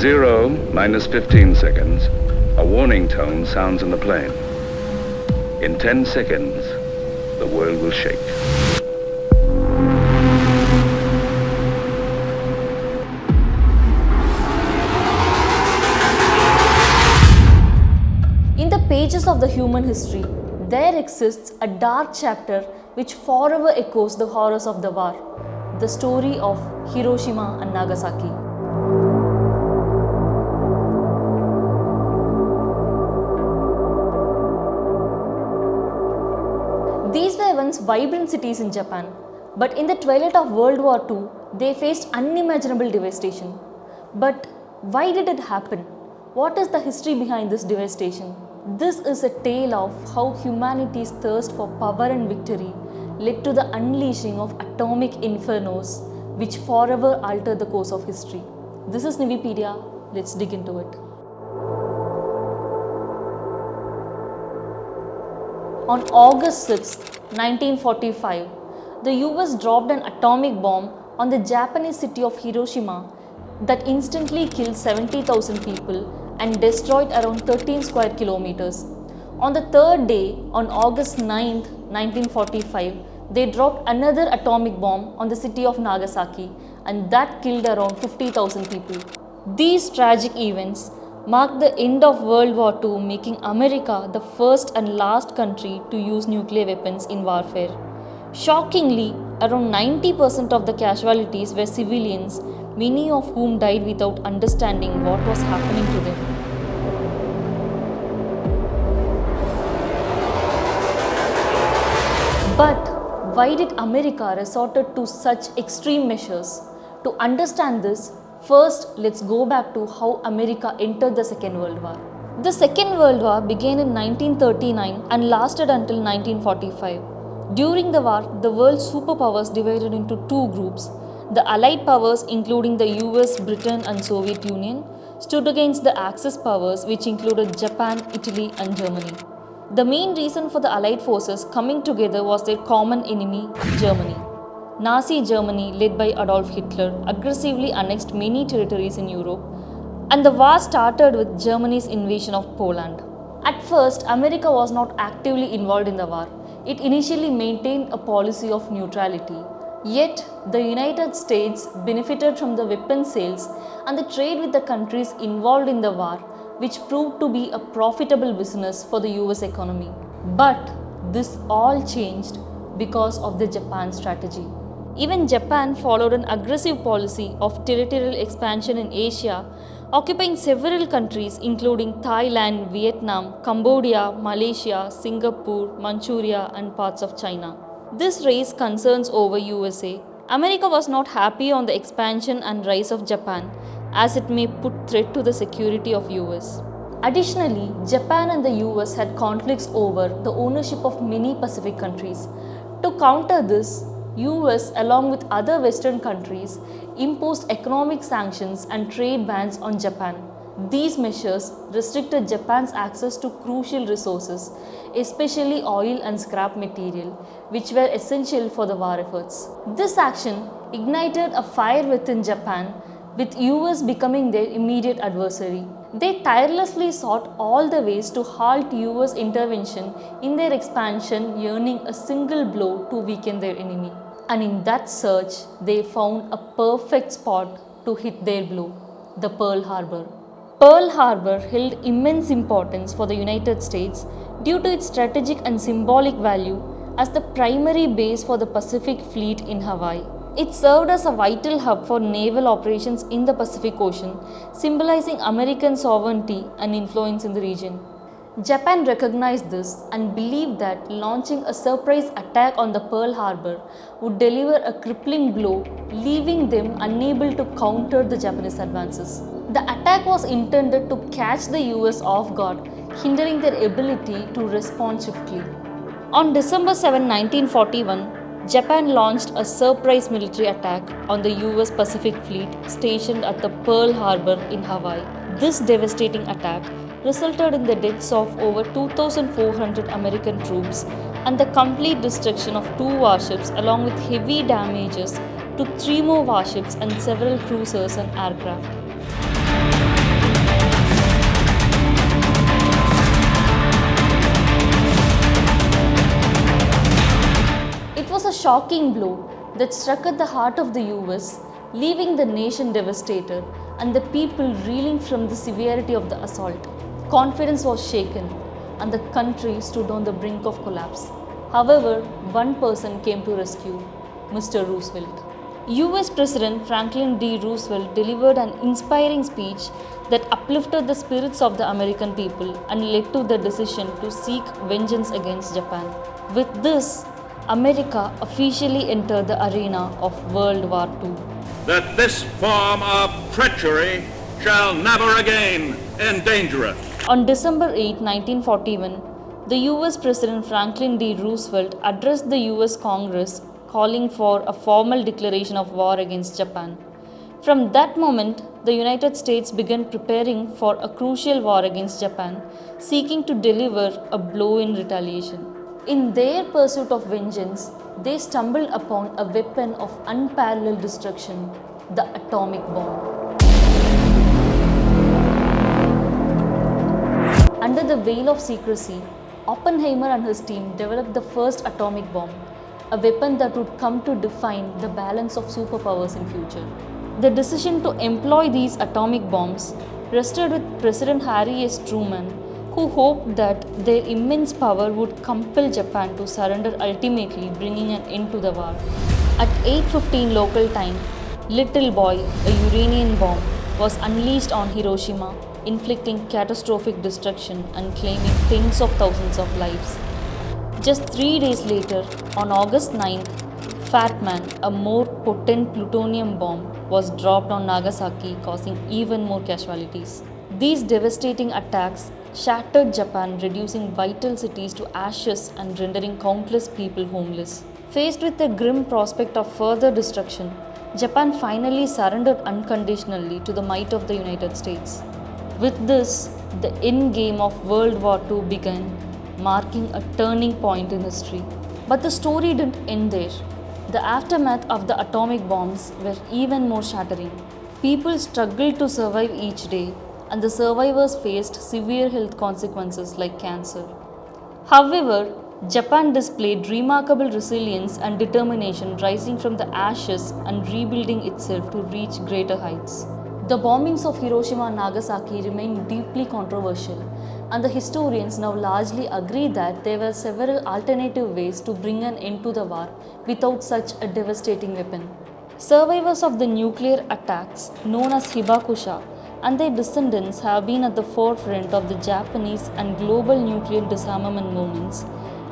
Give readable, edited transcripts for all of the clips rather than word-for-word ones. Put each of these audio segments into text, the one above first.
0 minus 15 seconds, a warning tone sounds in the plane. In 10 seconds, the world will shake. In the pages of the human history, there exists a dark chapter which forever echoes the horrors of the war, the story of Hiroshima and Nagasaki. These were once vibrant cities in Japan, but in the twilight of World War II, they faced unimaginable devastation. But why did it happen? What is the history behind this devastation? This is a tale of how humanity's thirst for power and victory led to the unleashing of atomic infernos which forever altered the course of history. This is Nivipedia. Let's dig into it. On August 6, 1945, the US dropped an atomic bomb on the Japanese city of Hiroshima that instantly killed 70,000 people and destroyed around 13 square kilometers. On the third day, on August 9, 1945, they dropped another atomic bomb on the city of Nagasaki, and that killed around 50,000 people. These tragic events marked the end of World War II, making America the first and last country to use nuclear weapons in warfare. Shockingly, around 90% of the casualties were civilians, many of whom died without understanding what was happening to them. But why did America resort to such extreme measures? To understand this, first let's go back to how America entered the Second World War. The Second World War began in 1939 and lasted until 1945. During the war, the world's superpowers divided into two groups. The Allied powers, including the US, Britain and Soviet Union, stood against the Axis powers, which included Japan, Italy and Germany. The main reason for the Allied forces coming together was their common enemy, Germany. Nazi Germany, led by Adolf Hitler, aggressively annexed many territories in Europe, and the war started with Germany's invasion of Poland. At first, America was not actively involved in the war. It initially maintained a policy of neutrality. Yet, the United States benefited from the weapon sales and the trade with the countries involved in the war, which proved to be a profitable business for the US economy. But this all changed because of the Japan strategy. Even Japan followed an aggressive policy of territorial expansion in Asia, occupying several countries including Thailand, Vietnam, Cambodia, Malaysia, Singapore, Manchuria and parts of China. This raised concerns over USA. America was not happy on the expansion and rise of Japan, as it may put threat to the security of US. Additionally, Japan and the US had conflicts over the ownership of many Pacific countries. To counter this, US, along with other Western countries, imposed economic sanctions and trade bans on Japan. These measures restricted Japan's access to crucial resources, especially oil and scrap material, which were essential for the war efforts. This action ignited a fire within Japan, with US becoming their immediate adversary. They tirelessly sought all the ways to halt US intervention in their expansion, yearning a single blow to weaken their enemy. And in that search, they found a perfect spot to hit their blow, the Pearl Harbor. Pearl Harbor held immense importance for the United States due to its strategic and symbolic value as the primary base for the Pacific Fleet in Hawaii. It served as a vital hub for naval operations in the Pacific Ocean, symbolizing American sovereignty and influence in the region. Japan recognized this and believed that launching a surprise attack on the Pearl Harbor would deliver a crippling blow, leaving them unable to counter the Japanese advances. The attack was intended to catch the US off guard, hindering their ability to respond swiftly. On December 7, 1941, Japan launched a surprise military attack on the US Pacific Fleet stationed at the Pearl Harbor in Hawaii. This devastating attack resulted in the deaths of over 2,400 American troops and the complete destruction of 2 warships, along with heavy damages to 3 more warships and several cruisers and aircraft. shocking blow that struck at the heart of the US, leaving the nation devastated and the people reeling from the severity of the assault. Confidence was shaken and the country stood on the brink of collapse. However, one person came to rescue, Mr. Roosevelt. US President Franklin D. Roosevelt delivered an inspiring speech that uplifted the spirits of the American people and led to the decision to seek vengeance against Japan. With this, America officially entered the arena of World War II. That this form of treachery shall never again endanger us. On December 8, 1941, the US President Franklin D. Roosevelt addressed the US Congress calling for a formal declaration of war against Japan. From that moment, the United States began preparing for a crucial war against Japan, seeking to deliver a blow in retaliation. In their pursuit of vengeance, they stumbled upon a weapon of unparalleled destruction, the atomic bomb. Under the veil of secrecy, Oppenheimer and his team developed the first atomic bomb, a weapon that would come to define the balance of superpowers in future. The decision to employ these atomic bombs rested with President Harry S. Truman, who hoped that their immense power would compel Japan to surrender, ultimately bringing an end to the war. At 8:15 local time, Little Boy, a uranium bomb, was unleashed on Hiroshima, inflicting catastrophic destruction and claiming tens of thousands of lives. Just 3 days later, on August 9th, Fat Man, a more potent plutonium bomb, was dropped on Nagasaki, causing even more casualties. These devastating attacks shattered Japan, reducing vital cities to ashes and rendering countless people homeless. Faced with the grim prospect of further destruction, Japan finally surrendered unconditionally to the might of the United States. With this, the end game of World War II began, marking a turning point in history. But the story didn't end there. The aftermath of the atomic bombs were even more shattering. People struggled to survive each day, and the survivors faced severe health consequences like cancer. However, Japan displayed remarkable resilience and determination, rising from the ashes and rebuilding itself to reach greater heights. The bombings of Hiroshima and Nagasaki remain deeply controversial, and the historians now largely agree that there were several alternative ways to bring an end to the war without such a devastating weapon. Survivors of the nuclear attacks, known as Hibakusha, and their descendants have been at the forefront of the Japanese and global nuclear disarmament movements,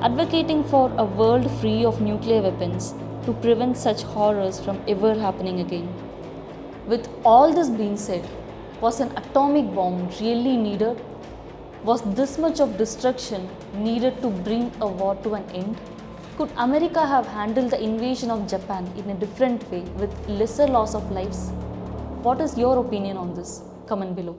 advocating for a world free of nuclear weapons to prevent such horrors from ever happening again. With all this being said, was an atomic bomb really needed? Was this much of destruction needed to bring a war to an end? Could America have handled the invasion of Japan in a different way with lesser loss of lives? What is your opinion on this? Comment below.